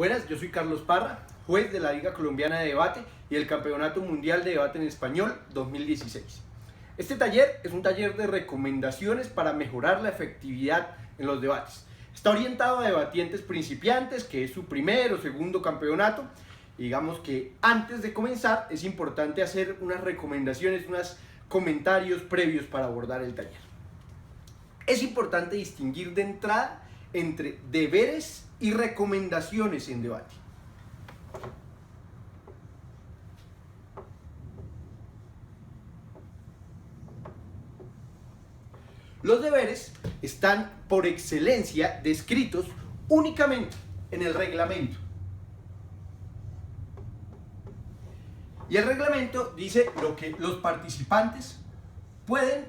Buenas, yo soy Carlos Parra, juez de la Liga Colombiana de Debate y el Campeonato Mundial de Debate en Español 2016. Este taller es un taller de recomendaciones para mejorar la efectividad en los debates. Está orientado a debatientes principiantes, que es su primer o segundo campeonato. Y digamos que antes de comenzar es importante hacer unas recomendaciones, unos comentarios previos para abordar el taller. Es importante distinguir de entrada entre deberes y recomendaciones en debate. Los deberes están por excelencia descritos únicamente en el reglamento. Y el reglamento dice lo que los participantes pueden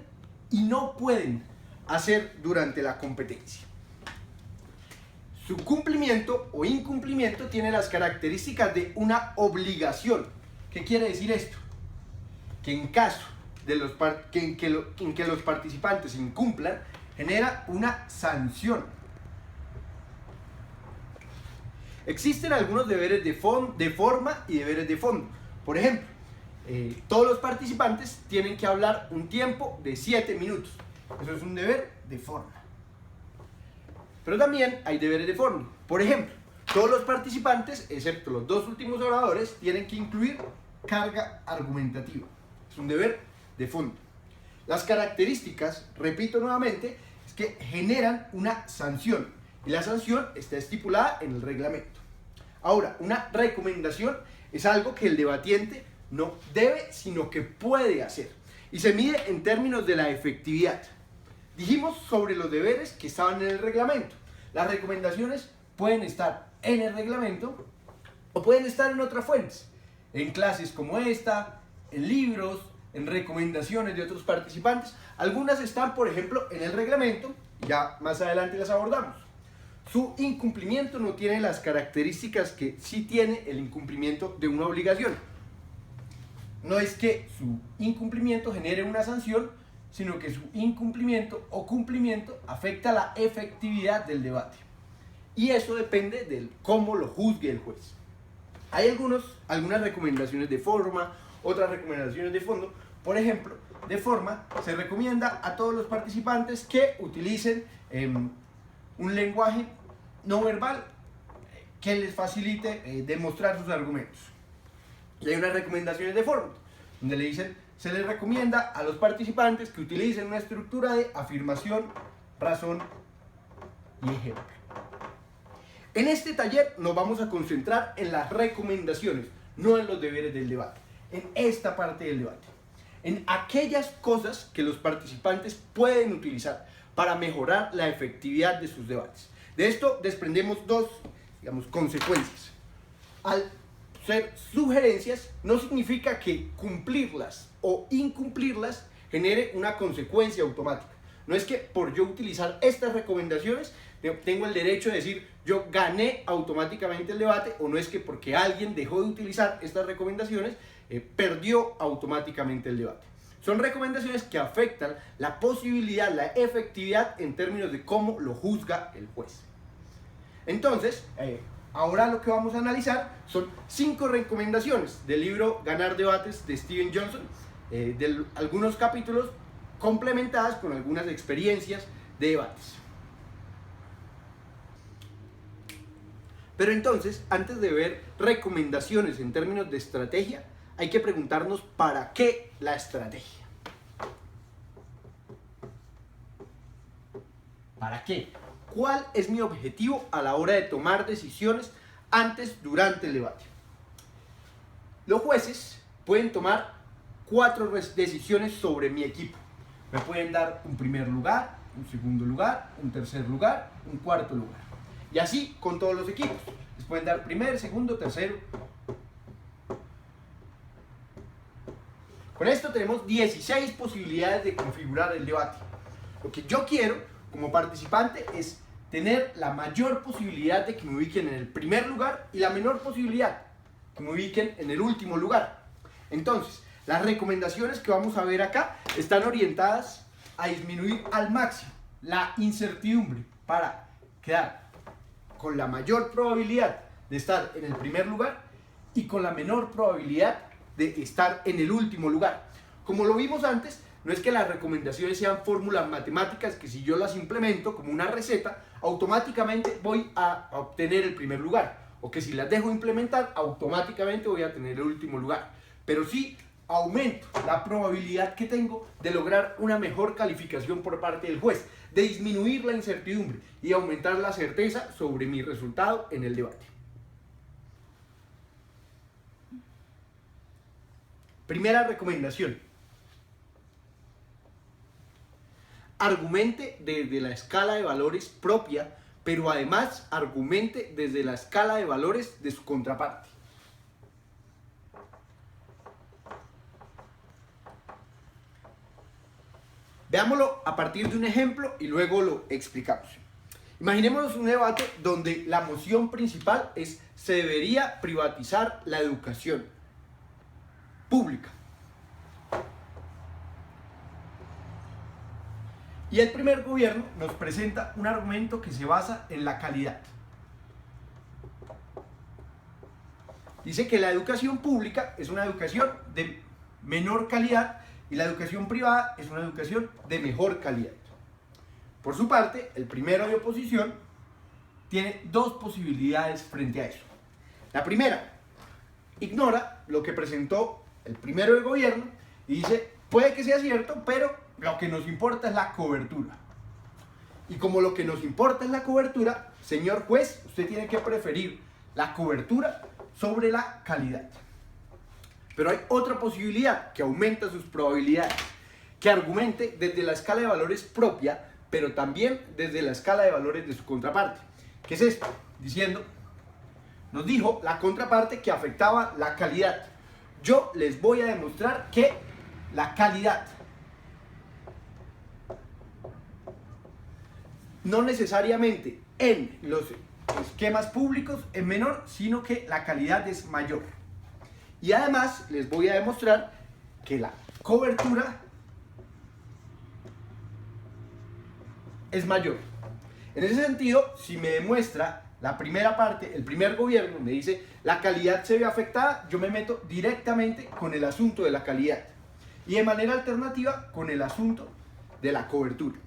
y no pueden hacer durante la competencia. Su cumplimiento o incumplimiento tiene las características de una obligación. ¿Qué quiere decir esto? Que en caso de en que los participantes incumplan, genera una sanción. Existen algunos deberes de forma y deberes de fondo. Por ejemplo, todos los participantes tienen que hablar un tiempo de 7 minutos. Eso es un deber de forma. Pero también hay deberes de fondo. Por ejemplo, todos los participantes, excepto los dos últimos oradores, tienen que incluir carga argumentativa. Es un deber de fondo. Las características, repito nuevamente, es que generan una sanción. Y la sanción está estipulada en el reglamento. Ahora, una recomendación es algo que el debatiente no debe, sino que puede hacer. Y se mide en términos de la efectividad. Dijimos sobre los deberes que estaban en el reglamento. Las recomendaciones pueden estar en el reglamento o pueden estar en otras fuentes. En clases como esta, en libros, en recomendaciones de otros participantes. Algunas están, por ejemplo, en el reglamento. Ya más adelante las abordamos. Su incumplimiento no tiene las características que sí tiene el incumplimiento de una obligación. No es que su incumplimiento genere una sanción, sino que su incumplimiento o cumplimiento afecta la efectividad del debate. Y eso depende de cómo lo juzgue el juez. Hay algunas recomendaciones de forma, otras recomendaciones de fondo. Por ejemplo, de forma, se recomienda a todos los participantes que utilicen un lenguaje no verbal que les facilite demostrar sus argumentos. Y hay unas recomendaciones de forma, donde le dicen, se les recomienda a los participantes que utilicen una estructura de afirmación, razón y ejemplo. En este taller nos vamos a concentrar en las recomendaciones, no en los deberes del debate, en esta parte del debate, en aquellas cosas que los participantes pueden utilizar para mejorar la efectividad de sus debates. De esto desprendemos dos, consecuencias. Al ser sugerencias, no significa que cumplirlas o incumplirlas genere una consecuencia automática. No es que por yo utilizar estas recomendaciones tengo el derecho de decir yo gané automáticamente el debate, o no es que porque alguien dejó de utilizar estas recomendaciones perdió automáticamente el debate. Son recomendaciones que afectan la posibilidad, la efectividad en términos de cómo lo juzga el juez. Entonces, ahora lo que vamos a analizar son 5 recomendaciones del libro Ganar Debates de Steven Johnson, de algunos capítulos complementadas con algunas experiencias de debates. Pero entonces, antes de ver recomendaciones en términos de estrategia, hay que preguntarnos ¿para qué la estrategia? ¿Para qué? ¿Cuál es mi objetivo a la hora de tomar decisiones antes, durante el debate? Los jueces pueden tomar 4 decisiones sobre mi equipo. Me pueden dar un primer lugar, un segundo lugar, un tercer lugar, un cuarto lugar. Y así con todos los equipos. Les pueden dar primer, segundo, tercero. Con esto tenemos 16 posibilidades de configurar el debate. Lo que yo quiero como participante es tener la mayor posibilidad de que me ubiquen en el primer lugar y la menor posibilidad que me ubiquen en el último lugar. Entonces, las recomendaciones que vamos a ver acá están orientadas a disminuir al máximo la incertidumbre para quedar con la mayor probabilidad de estar en el primer lugar y con la menor probabilidad de estar en el último lugar. Como lo vimos antes, no es que las recomendaciones sean fórmulas matemáticas que si yo las implemento como una receta, automáticamente voy a obtener el primer lugar, o que si las dejo implementar, automáticamente voy a tener el último lugar. Pero sí aumento la probabilidad que tengo de lograr una mejor calificación por parte del juez, de disminuir la incertidumbre y aumentar la certeza sobre mi resultado en el debate. Primera recomendación: argumente desde la escala de valores propia, pero además argumente desde la escala de valores de su contraparte. Veámoslo a partir de un ejemplo y luego lo explicamos. Imaginémonos un debate donde la moción principal es: se debería privatizar la educación pública. Y el primer gobierno nos presenta un argumento que se basa en la calidad. Dice que la educación pública es una educación de menor calidad y la educación privada es una educación de mejor calidad. Por su parte, el primero de oposición tiene dos posibilidades frente a eso. La primera, ignora lo que presentó el primero del gobierno y dice: puede que sea cierto, pero lo que nos importa es la cobertura. Y como lo que nos importa es la cobertura, señor juez, usted tiene que preferir la cobertura sobre la calidad. Pero hay otra posibilidad que aumenta sus probabilidades, que argumente desde la escala de valores propia, pero también desde la escala de valores de su contraparte. ¿Qué es esto? Diciendo, nos dijo la contraparte que afectaba la calidad. Yo les voy a demostrar que la calidad no necesariamente en los esquemas públicos es menor, sino que la calidad es mayor. Y además les voy a demostrar que la cobertura es mayor. En ese sentido, si me demuestra la primera parte, el primer gobierno me dice la calidad se ve afectada, yo me meto directamente con el asunto de la calidad y de manera alternativa con el asunto de la cobertura.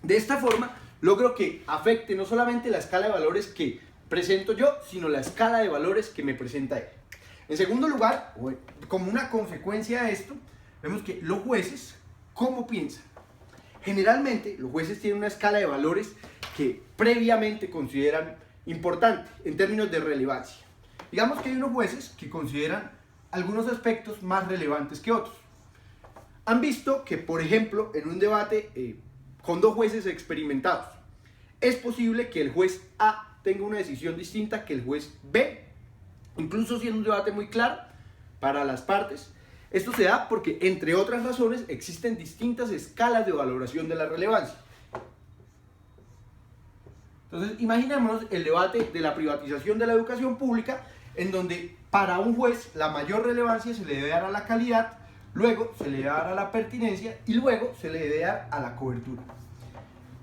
De esta forma logro que afecte no solamente la escala de valores que presento yo, sino la escala de valores que me presenta él. En segundo lugar, como una consecuencia de esto, vemos que los jueces, ¿cómo piensan? Generalmente los jueces tienen una escala de valores que previamente consideran importante en términos de relevancia. Digamos que hay unos jueces que consideran algunos aspectos más relevantes que otros. Han visto que, por ejemplo, en un debate con dos jueces experimentados, es posible que el juez A tenga una decisión distinta que el juez B, incluso siendo un debate muy claro para las partes. Esto se da porque, entre otras razones, existen distintas escalas de valoración de la relevancia. Entonces, imaginémonos el debate de la privatización de la educación pública, en donde para un juez la mayor relevancia se le debe dar a la calidad, luego se le debe dar a la pertinencia y luego se le debe dar a la cobertura.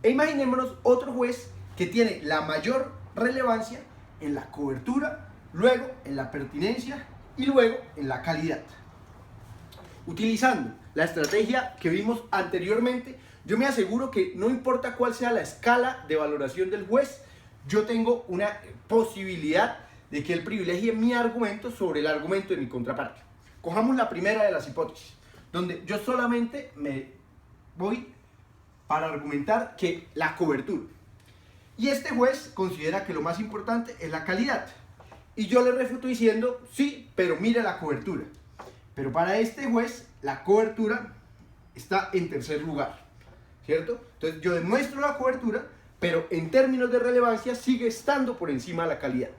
E imaginémonos otro juez que tiene la mayor relevancia en la cobertura, luego en la pertinencia y luego en la calidad. Utilizando la estrategia que vimos anteriormente, yo me aseguro que no importa cuál sea la escala de valoración del juez, yo tengo una posibilidad de que él privilegie mi argumento sobre el argumento de mi contraparte. Cojamos la primera de las hipótesis, donde yo solamente me voy para argumentar que la cobertura. Y este juez considera que lo más importante es la calidad. Y yo le refuto diciendo, sí, pero mire la cobertura. Pero para este juez, la cobertura está en tercer lugar, ¿cierto? Entonces yo demuestro la cobertura, pero en términos de relevancia sigue estando por encima de la calidad.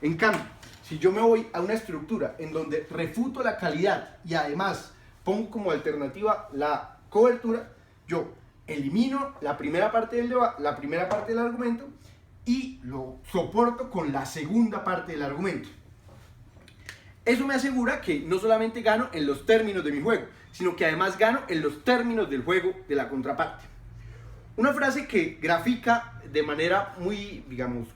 En cambio, si yo me voy a una estructura en donde refuto la calidad y además pongo como alternativa la cobertura, yo elimino la primera parte del argumento y lo soporto con la segunda parte del argumento. Eso me asegura que no solamente gano en los términos de mi juego, sino que además gano en los términos del juego de la contraparte. Una frase que grafica de manera muy, digamos,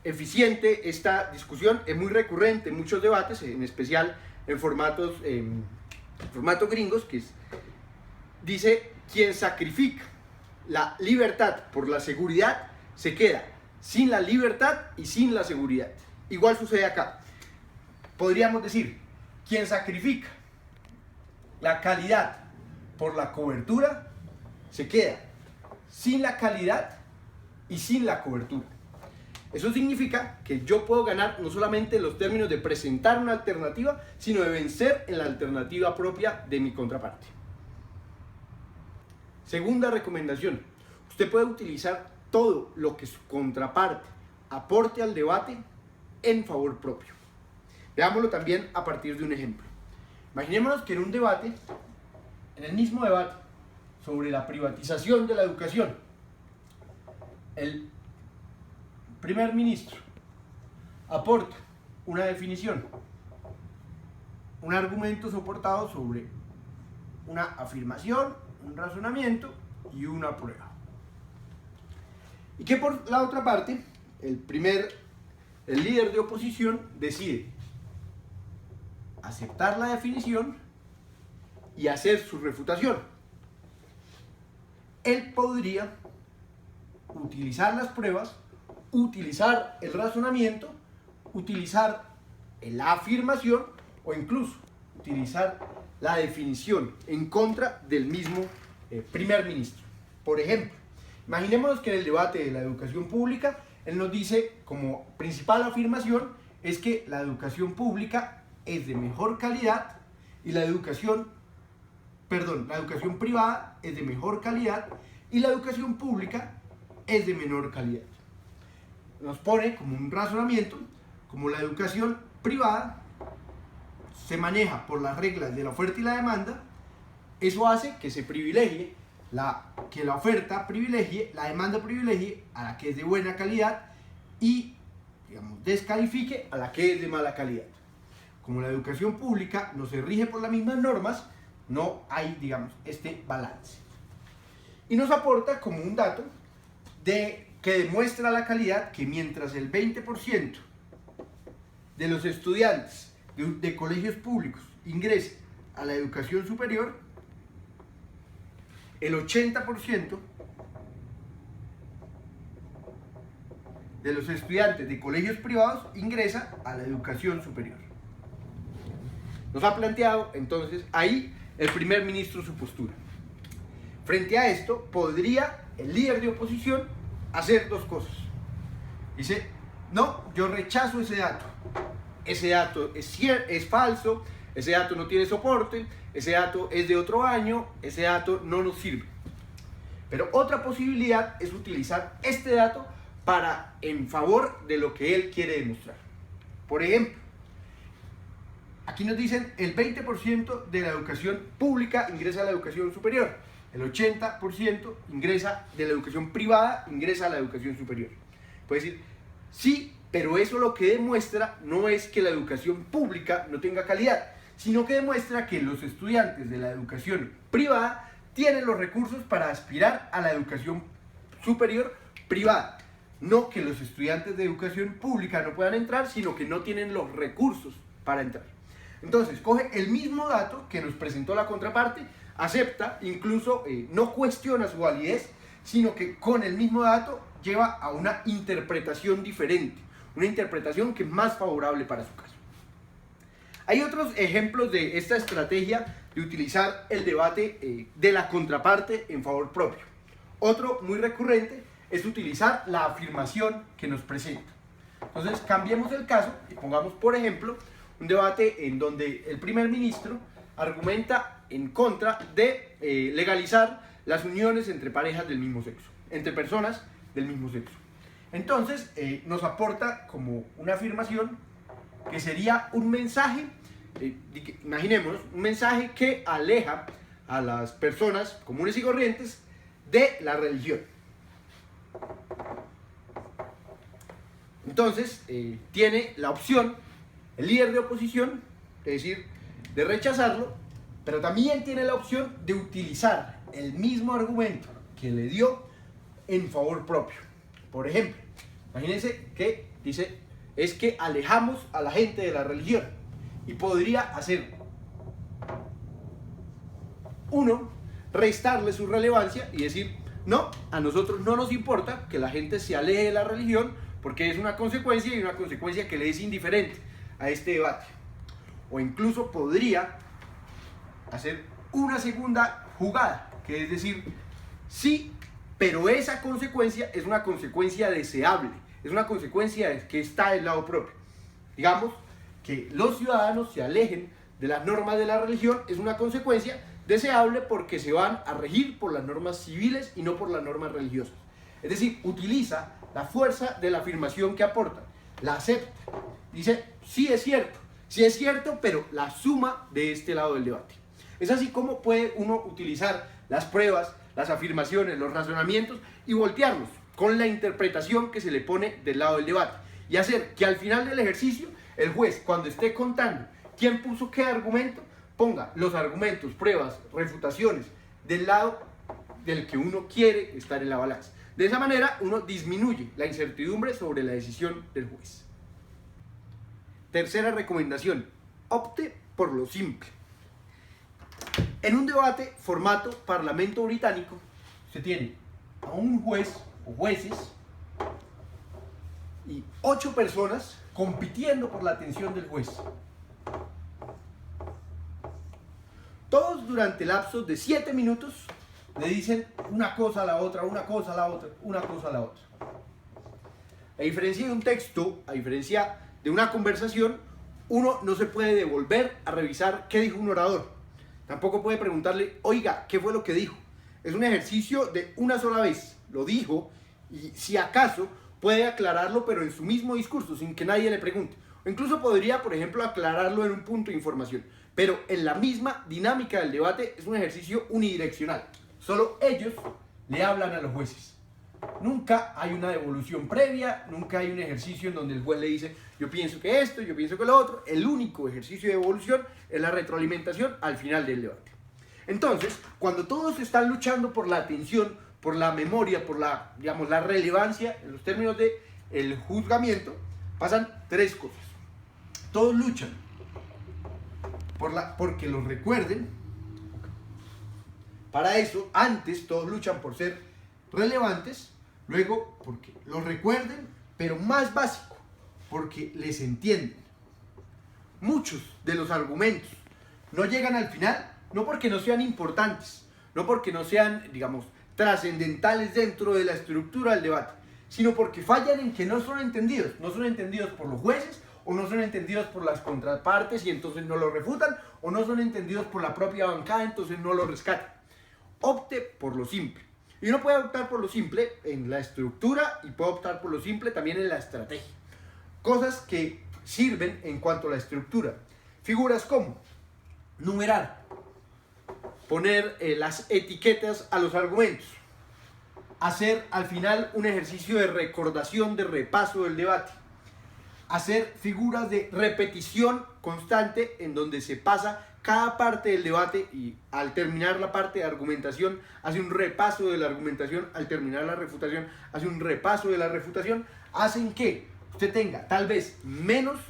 eficiente esta discusión, es muy recurrente en muchos debates, en especial en formatos gringos, dice: quien sacrifica la libertad por la seguridad se queda sin la libertad y sin la seguridad. Igual sucede acá. Podríamos decir: quien sacrifica la calidad por la cobertura se queda sin la calidad y sin la cobertura. Eso significa que yo puedo ganar no solamente en los términos de presentar una alternativa, sino de vencer en la alternativa propia de mi contraparte. Segunda recomendación: usted puede utilizar todo lo que su contraparte aporte al debate en favor propio. Veámoslo también a partir de un ejemplo. Imaginémonos que en un debate, en el mismo debate sobre la privatización de la educación, el primer ministro aporta una definición, un argumento soportado sobre una afirmación, un razonamiento y una prueba. Y que por la otra parte, el líder de oposición decide aceptar la definición y hacer su refutación. Él podría utilizar las pruebas, utilizar el razonamiento, utilizar la afirmación o incluso utilizar la definición en contra del mismo primer ministro. Por ejemplo, imaginémonos que en el debate de la educación pública, él nos dice como principal afirmación es que la educación pública es de mejor calidad y la educación privada es de mejor calidad y la educación pública es de menor calidad. Nos pone como un razonamiento, como la educación privada se maneja por las reglas de la oferta y la demanda, eso hace que se privilegie, que la oferta privilegie, la demanda privilegie a la que es de buena calidad y, descalifique a la que es de mala calidad. Como la educación pública no se rige por las mismas normas, no hay, este balance. Y nos aporta como un dato que demuestra la calidad que mientras el 20% de los estudiantes de colegios públicos ingrese a la educación superior, el 80% de los estudiantes de colegios privados ingresa a la educación superior. Nos ha planteado entonces ahí el primer ministro su postura. Frente a esto, podría el líder de oposición hacer dos cosas. Dice: no, yo rechazo ese dato. Ese dato es falso, ese dato no tiene soporte, ese dato es de otro año, ese dato no nos sirve. Pero otra posibilidad es utilizar este dato en favor de lo que él quiere demostrar. Por ejemplo, aquí nos dicen el 20% de la educación pública ingresa a la educación superior, el 80% ingresa de la educación privada, ingresa a la educación superior. Puede decir, sí, pero eso lo que demuestra no es que la educación pública no tenga calidad, sino que demuestra que los estudiantes de la educación privada tienen los recursos para aspirar a la educación superior privada. No que los estudiantes de educación pública no puedan entrar, sino que no tienen los recursos para entrar. Entonces, coge el mismo dato que nos presentó la contraparte, acepta, incluso no cuestiona su validez, sino que con el mismo dato lleva a una interpretación diferente, una interpretación que es más favorable para su caso. Hay otros ejemplos de esta estrategia de utilizar el debate de la contraparte en favor propio. Otro muy recurrente es utilizar la afirmación que nos presenta. Entonces, cambiemos el caso y pongamos, por ejemplo, un debate en donde el primer ministro argumenta en contra de legalizar las uniones entre parejas del mismo sexo, entre personas del mismo sexo. Entonces, nos aporta como una afirmación que sería un mensaje, imaginemos, un mensaje que aleja a las personas comunes y corrientes de la religión. Entonces, tiene la opción, el líder de oposición, es decir, de rechazarlo, pero también tiene la opción de utilizar el mismo argumento que le dio en favor propio. Por ejemplo, Imagínense que dice, es que alejamos a la gente de la religión. Y podría hacer uno, restarle su relevancia y decir, no, a nosotros no nos importa que la gente se aleje de la religión porque es una consecuencia y una consecuencia que le es indiferente a este debate. O incluso podría hacer una segunda jugada, que es decir, sí, pero esa consecuencia es una consecuencia deseable, es una consecuencia que está del lado propio. Digamos que los ciudadanos se alejen de las normas de la religión, es una consecuencia deseable porque se van a regir por las normas civiles y no por las normas religiosas. Es decir, utiliza la fuerza de la afirmación que aporta, la acepta, dice, sí es cierto, pero la suma de este lado del debate. Es así como puede uno utilizar las pruebas, las afirmaciones, los razonamientos y voltearlos con la interpretación que se le pone del lado del debate y hacer que al final del ejercicio el juez, cuando esté contando quién puso qué argumento, ponga los argumentos, pruebas, refutaciones del lado del que uno quiere estar en la balanza. De esa manera uno disminuye la incertidumbre sobre la decisión del juez. Tercera recomendación, opte por lo simple. En un debate formato Parlamento británico, se tiene a un juez o jueces y 8 personas compitiendo por la atención del juez. Todos durante lapsos de 7 minutos le dicen una cosa a la otra, una cosa a la otra, una cosa a la otra. A diferencia de un texto, a diferencia de una conversación, uno no se puede devolver a revisar qué dijo un orador. Tampoco puede preguntarle, oiga, ¿qué fue lo que dijo? Es un ejercicio de una sola vez, lo dijo, y si acaso puede aclararlo, pero en su mismo discurso, sin que nadie le pregunte. O incluso podría, por ejemplo, aclararlo en un punto de información. Pero en la misma dinámica del debate es un ejercicio unidireccional. Solo ellos le hablan a los jueces. Nunca hay una devolución previa, nunca hay un ejercicio en donde el juez le dice, yo pienso que esto, yo pienso que lo otro. El único ejercicio de devolución es la retroalimentación al final del debate. Entonces, cuando todos están luchando por la atención, por la memoria, por la, digamos, la relevancia, en los términos del juzgamiento, pasan 3 cosas. Todos luchan porque los recuerden. Para eso, antes todos luchan por ser relevantes, luego porque los recuerden, pero más básico, porque les entienden. Muchos de los argumentos no llegan al final, no porque no sean importantes, no porque no sean, digamos, trascendentales dentro de la estructura del debate, sino porque fallan en que no son entendidos por los jueces, o no son entendidos por las contrapartes y entonces no lo refutan, o no son entendidos por la propia bancada, entonces no lo rescatan. Opte por lo simple. Y uno puede optar por lo simple en la estructura y puede optar por lo simple también en la estrategia. Cosas que sirven en cuanto a la estructura. Figuras como numerar, poner las etiquetas a los argumentos, hacer al final un ejercicio de recordación, de repaso del debate, hacer figuras de repetición constante en donde se pasa cada parte del debate y al terminar la parte de argumentación hace un repaso de la argumentación, al terminar la refutación hace un repaso de la refutación, hacen que usted tenga tal vez menos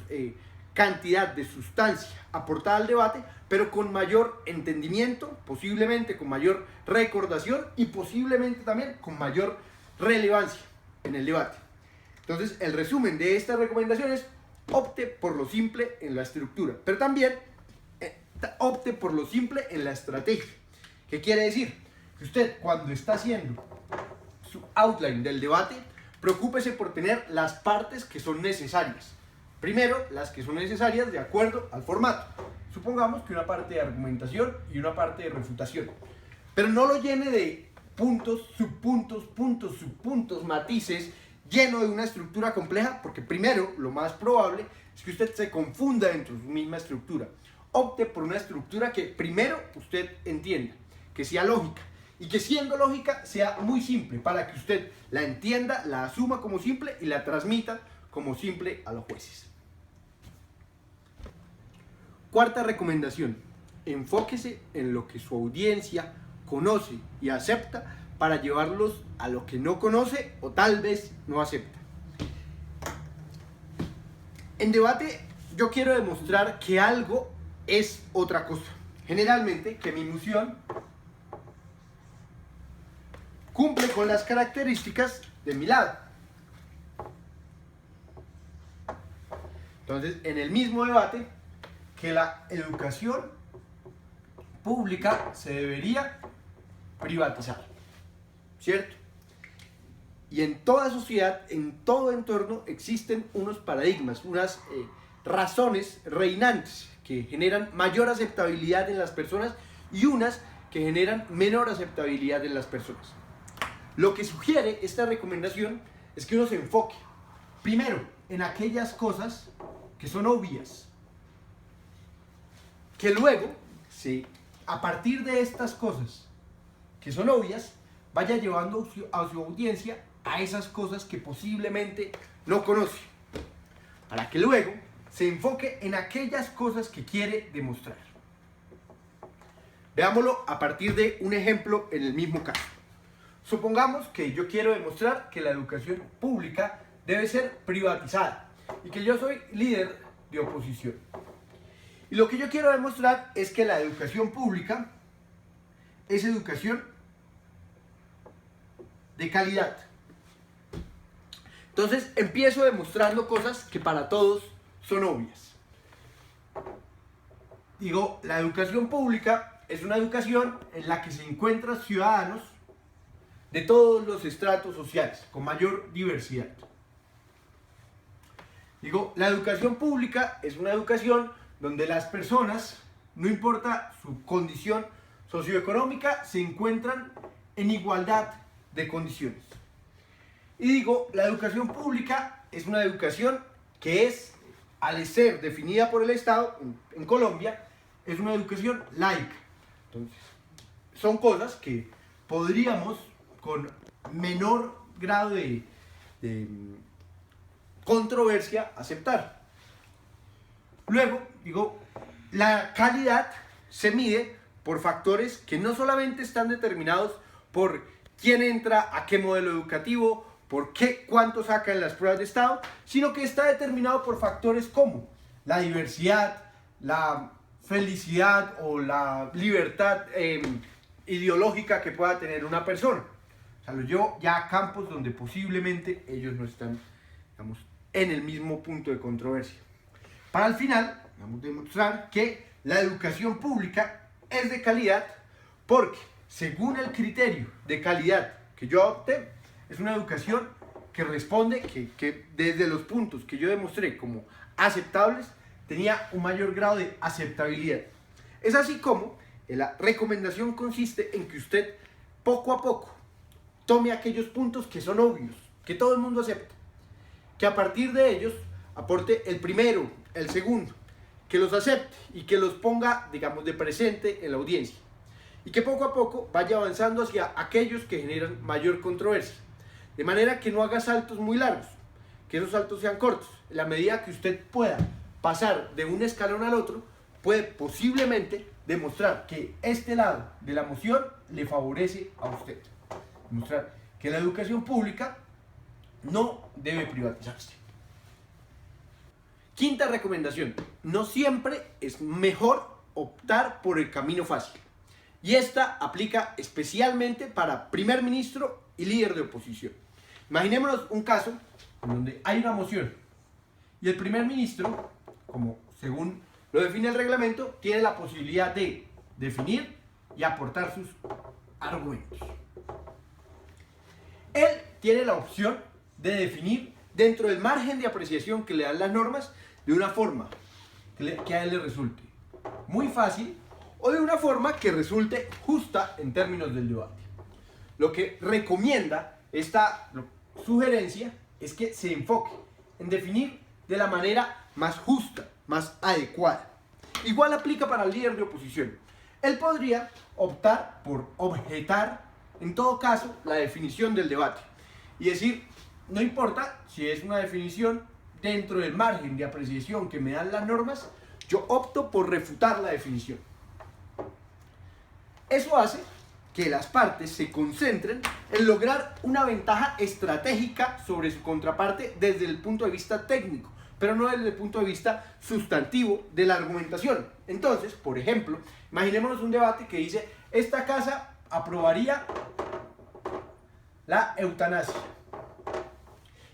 cantidad de sustancia aportada al debate, pero con mayor entendimiento, posiblemente con mayor recordación y posiblemente también con mayor relevancia en el debate. Entonces, el resumen de estas recomendaciones, opte por lo simple en la estructura, pero también opte por lo simple en la estrategia. ¿Qué quiere decir? Que usted, cuando está haciendo su outline del debate, preocúpese por tener las partes que son necesarias. Primero, las que son necesarias de acuerdo al formato. Supongamos que una parte de argumentación y una parte de refutación. Pero no lo llene de puntos, subpuntos, matices, lleno de una estructura compleja, porque primero, lo más probable es que usted se confunda dentro de su misma estructura. Opte por una estructura que primero usted entienda, que sea lógica, y que siendo lógica sea muy simple, para que usted la entienda, la asuma como simple y la transmita como simple a los jueces. Cuarta recomendación, enfóquese en lo que su audiencia conoce y acepta para llevarlos a lo que no conoce o tal vez no acepta. En debate yo quiero demostrar que algo es otra cosa. Generalmente que mi moción cumple con las características de mi lado. Entonces, en el mismo debate, que la educación pública se debería privatizar, ¿cierto? Y en toda sociedad, en todo entorno, existen unos paradigmas, unas razones reinantes que generan mayor aceptabilidad en las personas y unas que generan menor aceptabilidad en las personas. Lo que sugiere esta recomendación es que uno se enfoque, primero, en aquellas cosas que son obvias, que luego, a partir de estas cosas que son obvias, vaya llevando a su audiencia a esas cosas que posiblemente no conoce, para que luego se enfoque en aquellas cosas que quiere demostrar. Veámoslo a partir de un ejemplo en el mismo caso. Supongamos que yo quiero demostrar que la educación pública debe ser privatizada y que yo soy líder de oposición. Y lo que yo quiero demostrar es que la educación pública es educación de calidad. Entonces empiezo demostrando cosas que para todos son obvias. Digo, la educación pública es una educación en la que se encuentran ciudadanos de todos los estratos sociales, con mayor diversidad. Digo, la educación pública es una educación donde las personas, no importa su condición socioeconómica, se encuentran en igualdad de condiciones. Y digo, la educación pública es una educación que es, al ser definida por el Estado, en Colombia, es una educación laica. Entonces, son cosas que podríamos, con menor grado de controversia, aceptar. Luego, digo, la calidad se mide por factores que no solamente están determinados por quién entra a qué modelo educativo, por cuánto saca en las pruebas de estado, sino que está determinado por factores como la diversidad, la felicidad o la libertad ideológica que pueda tener una persona. O sea, lo llevo ya a campos donde posiblemente ellos no están, digamos, en el mismo punto de controversia. Para al final, vamos a demostrar que la educación pública es de calidad porque, según el criterio de calidad que yo adopté, es una educación que responde, que desde los puntos que yo demostré como aceptables, tenía un mayor grado de aceptabilidad. Es así como la recomendación consiste en que usted poco a poco tome aquellos puntos que son obvios, que todo el mundo acepta, que a partir de ellos aporte el primero, el segundo, que los acepte y que los ponga, digamos, de presente en la audiencia, y que poco a poco vaya avanzando hacia aquellos que generan mayor controversia, de manera que no haga saltos muy largos, que esos saltos sean cortos. En la medida que usted pueda pasar de un escalón al otro, puede posiblemente demostrar que este lado de la moción le favorece a usted. Demostrar que la educación pública no debe privatizarse. Quinta recomendación: no siempre es mejor optar por el camino fácil. Y esta aplica especialmente para primer ministro y líder de oposición. Imaginémonos un caso en donde hay una moción y el primer ministro, como según lo define el reglamento, tiene la posibilidad de definir y aportar sus argumentos. Él tiene la opción de definir dentro del margen de apreciación que le dan las normas, de una forma que a él le resulte muy fácil o de una forma que resulte justa en términos del debate. Lo que recomienda esta sugerencia es que se enfoque en definir de la manera más justa, más adecuada. Igual aplica para el líder de oposición. Él podría optar por objetar, en todo caso, la definición del debate y decir: no importa si es una definición dentro del margen de apreciación que me dan las normas, yo opto por refutar la definición. Eso hace que las partes se concentren en lograr una ventaja estratégica sobre su contraparte desde el punto de vista técnico, pero no desde el punto de vista sustantivo de la argumentación. Entonces, por ejemplo, imaginémonos un debate que dice, esta casa aprobaría la eutanasia.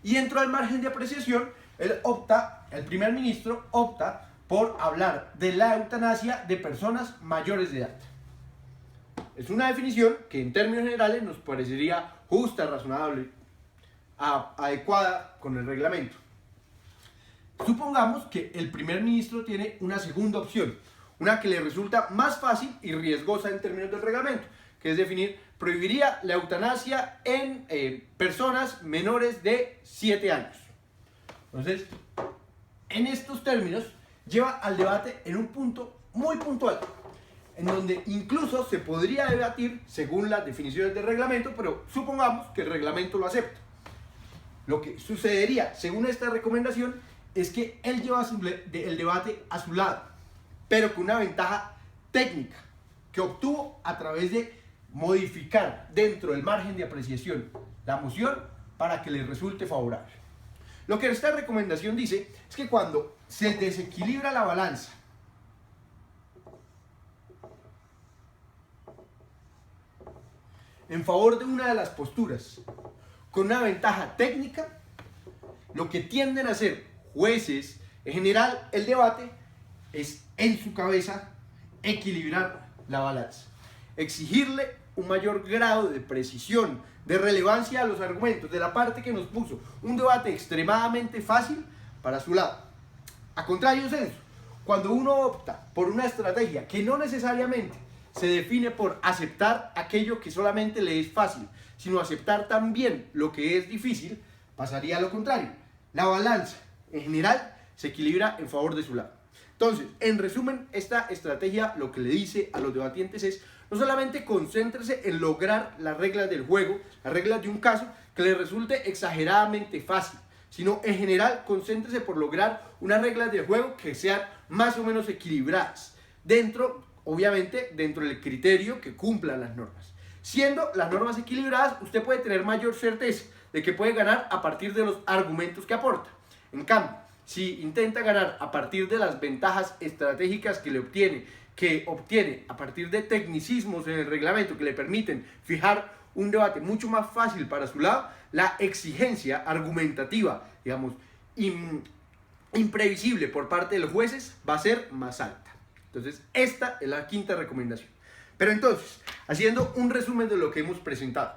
Y dentro del margen de apreciación, el primer ministro opta por hablar de la eutanasia de personas mayores de edad. Es una definición que en términos generales nos parecería justa, razonable, adecuada con el reglamento. Supongamos que el primer ministro tiene una segunda opción, una que le resulta más fácil y riesgosa en términos del reglamento, que es definir, prohibiría la eutanasia en personas menores de 7 años. Entonces, en estos términos, lleva al debate en un punto muy puntual, en donde incluso se podría debatir según las definiciones del reglamento, pero supongamos que el reglamento lo acepta. Lo que sucedería, según esta recomendación, es que él lleva el debate a su lado, pero con una ventaja técnica que obtuvo a través de modificar dentro del margen de apreciación la moción para que le resulte favorable. Lo que esta recomendación dice es que cuando se desequilibra la balanza en favor de una de las posturas con una ventaja técnica, lo que tienden a hacer jueces, en general el debate, es en su cabeza equilibrar la balanza, exigirle un mayor grado de precisión, de relevancia a los argumentos, de la parte que nos puso un debate extremadamente fácil para su lado. A contrario censo, cuando uno opta por una estrategia que no necesariamente se define por aceptar aquello que solamente le es fácil, sino aceptar también lo que es difícil, pasaría a lo contrario. La balanza, en general, se equilibra en favor de su lado. Entonces, en resumen, esta estrategia lo que le dice a los debatientes es no solamente concéntrese en lograr las reglas del juego, las reglas de un caso que le resulte exageradamente fácil, sino en general concéntrese por lograr unas reglas del juego que sean más o menos equilibradas, obviamente dentro del criterio que cumplan las normas. Siendo las normas equilibradas, usted puede tener mayor certeza de que puede ganar a partir de los argumentos que aporta. En cambio, si intenta ganar a partir de las ventajas estratégicas que obtiene a partir de tecnicismos en el reglamento que le permiten fijar un debate mucho más fácil para su lado, la exigencia argumentativa, digamos, imprevisible por parte de los jueces va a ser más alta. Entonces, esta es la quinta recomendación. Pero entonces, haciendo un resumen de lo que hemos presentado,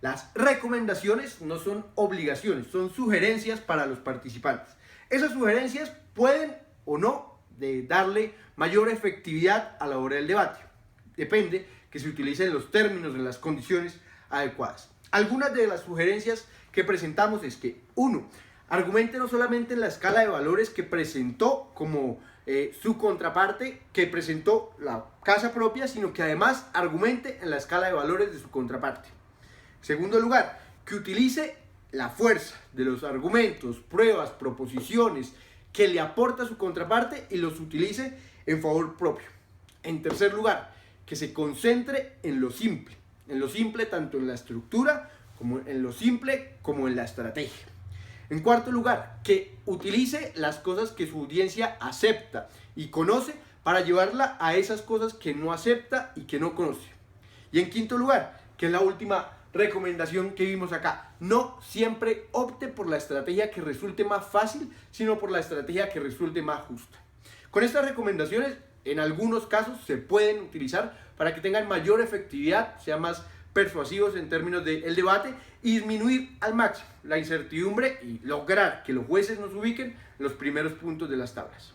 las recomendaciones no son obligaciones, son sugerencias para los participantes. Esas sugerencias pueden o no darle mayor efectividad a la hora del debate. Depende que se utilicen los términos en las condiciones adecuadas. Algunas de las sugerencias que presentamos es que 1. Argumente no solamente en la escala de valores que presentó como su contraparte, que presentó la casa propia, sino que además argumente en la escala de valores de su contraparte. En segundo lugar, que utilice la fuerza de los argumentos, pruebas, proposiciones que le aporta su contraparte y los utilice en favor propio. En tercer lugar, que se concentre en lo simple tanto en la estructura como en lo simple como en la estrategia. En cuarto lugar, que utilice las cosas que su audiencia acepta y conoce para llevarla a esas cosas que no acepta y que no conoce. Y en quinto lugar, que es la última recomendación que vimos acá, no siempre opte por la estrategia que resulte más fácil, sino por la estrategia que resulte más justa. Con estas recomendaciones, en algunos casos se pueden utilizar para que tengan mayor efectividad, sean más persuasivos en términos del debate y disminuir al máximo la incertidumbre y lograr que los jueces nos ubiquen en los primeros puntos de las tablas.